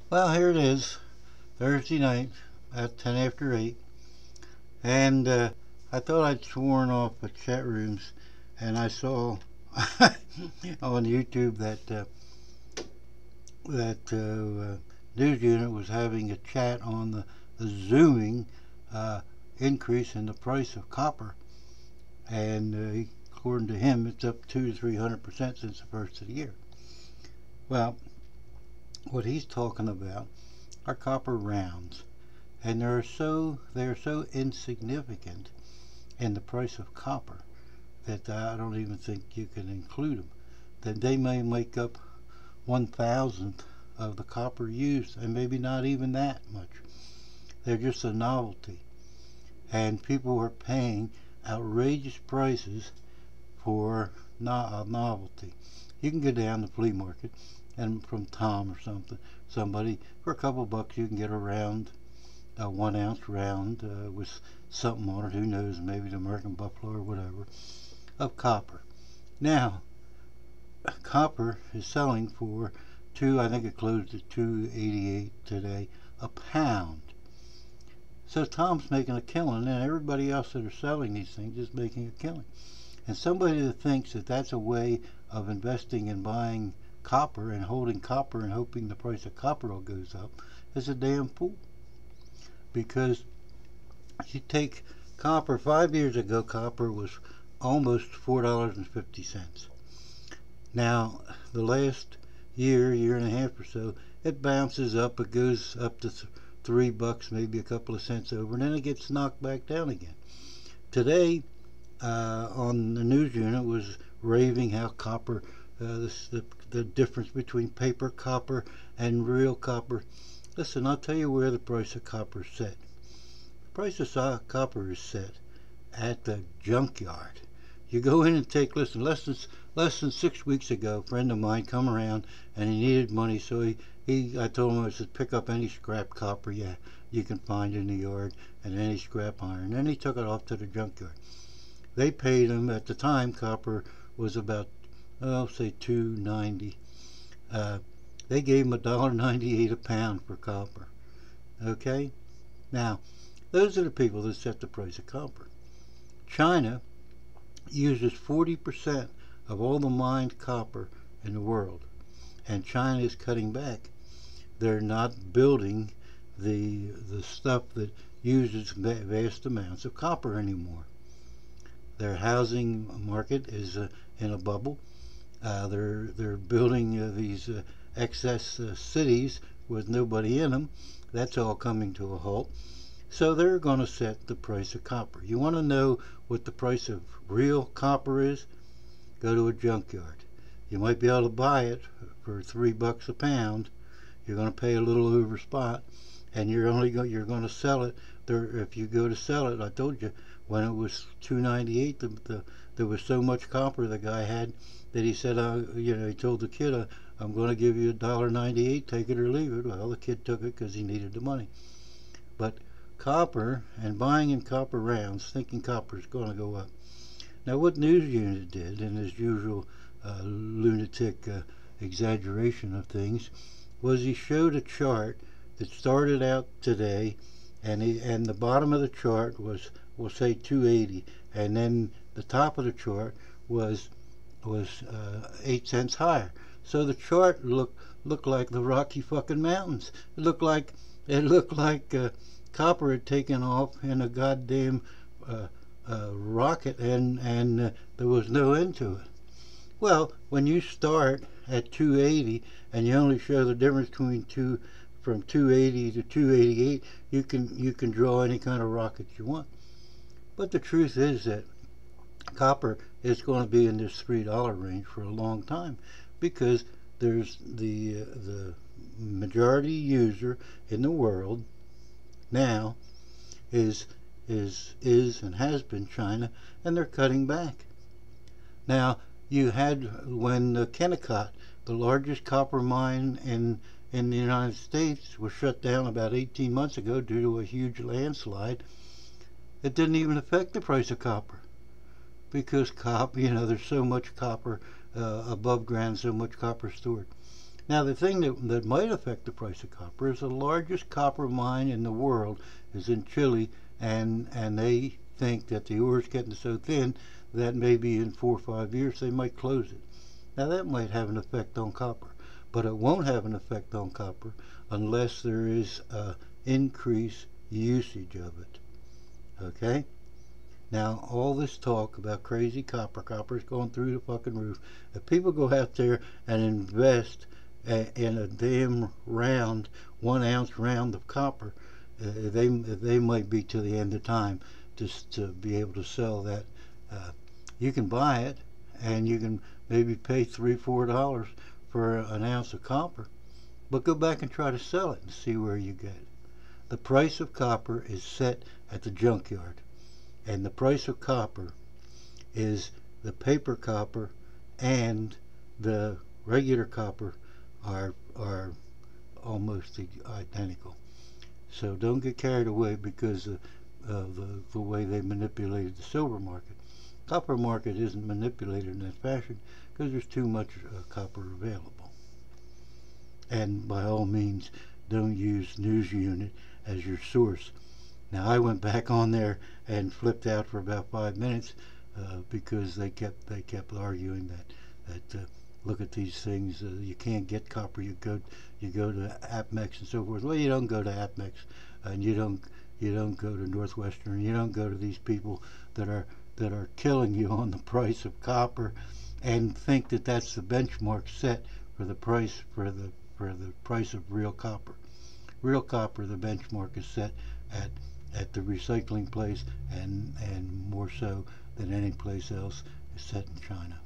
Well, here it is, Thursday night at 10 after 8, and I thought I'd sworn off the chat rooms, and I saw on YouTube that news unit was having a chat on the zooming uh, increase in the price of copper, and according to him, it's up 200 to 300% since the first of the year. Well, what he's talking about are copper rounds, and they are so insignificant in the price of copper that I don't even think you can include them. That they may make up 1,000th of the copper used, and maybe not even that much. They're just a novelty, and people are paying outrageous prices for a novelty. You can go down to the flea market and from Tom or somebody for a couple bucks you can get a round, a 1 ounce round with something on it. Who knows? Maybe the American buffalo or whatever of copper. Now, copper is selling for two. I think it closed at 2.88 today a pound. So Tom's making a killing, and everybody else that are selling these things is making a killing. And somebody that thinks that that's a way of investing and buying copper and holding copper and hoping the price of copper will goes up is a damn fool. Because you take copper, 5 years ago, copper was almost $4.50. Now, the last year and a half or so, it bounces up. It goes up to $3, maybe a couple of cents over, and then it gets knocked back down again. Today, on the news unit was raving how copper, the difference between paper copper and real copper. Listen, I'll tell you where the price of copper is set. The price of copper is set at the junkyard. You go in and take, listen, less than 6 weeks ago, a friend of mine come around and he needed money, so I told him, I said, pick up any scrap copper you can find in the yard and any scrap iron. Then he took it off to the junkyard. They paid him at the time. Copper was about, say $2.90. They gave him $1.98 a pound for copper. Okay, now those are the people that set the price of copper. China uses 40% of all the mined copper in the world, and China is cutting back. They're not building the stuff that uses vast amounts of copper anymore. Their housing market is in a bubble. They're building these excess cities with nobody in them. That's all coming to a halt. So they're going to set the price of copper. You want to know what the price of real copper is? Go to a junkyard. You might be able to buy it for $3 a pound. You're going to pay a little over spot, and you're going to sell it. If you go to sell it, I told you when it was 298, there was so much copper the guy had that he said, he told the kid, I'm going to give you $1.98, take it or leave it. Well, the kid took it because he needed the money. But copper and buying in copper rounds, thinking copper is going to go up. Now, what News Unit did, in his usual lunatic exaggeration of things, was he showed a chart that started out today, and the bottom of the chart was, we'll say 280, and then the top of the chart was 8 cents higher. So the chart looked like the Rocky fucking Mountains. It looked like copper had taken off in a goddamn rocket, and there was no end to it. Well, when you start at 280 and you only show the difference between from 280 to 288, you can draw any kind of rocket you want. But the truth is that copper is going to be in this $3 range for a long time, because there's the majority user in the world now is and has been China, and they're cutting back. Now, you had, when Kennecott, the largest copper mine in the United States, was shut down about 18 months ago due to a huge landslide, it didn't even affect the price of copper, because there's so much copper above ground, so much copper stored. Now, the thing that might affect the price of copper is the largest copper mine in the world is in Chile, and they think that the ore is getting so thin that maybe in 4 or 5 years they might close it. Now, that might have an effect on copper, but it won't have an effect on copper unless there is increased usage of it. Okay? Now, all this talk about crazy copper's going through the fucking roof. If people go out there and invest in a damn round, 1 ounce round of copper, they might be to the end of time just to be able to sell that. You can buy it, and you can maybe pay $3-4 for an ounce of copper, but go back and try to sell it and see where you get it. The price of copper is set at the junkyard, and the price of copper is the paper copper and the regular copper are almost identical. So don't get carried away because of the way they manipulated the silver market. Copper market isn't manipulated in that fashion because there's too much copper available. And by all means, don't use News Unit as your source. Now, I went back on there and flipped out for about 5 minutes because they kept arguing that look at these things, you can't get copper. You go to APMEX and so forth. Well, you don't go to APMEX, and you don't go to Northwestern. You don't go to these people that are killing you on the price of copper, and think that that's the benchmark set for the price of real copper. Real copper, the benchmark is set at the recycling place, and more so than any place else, is set in China.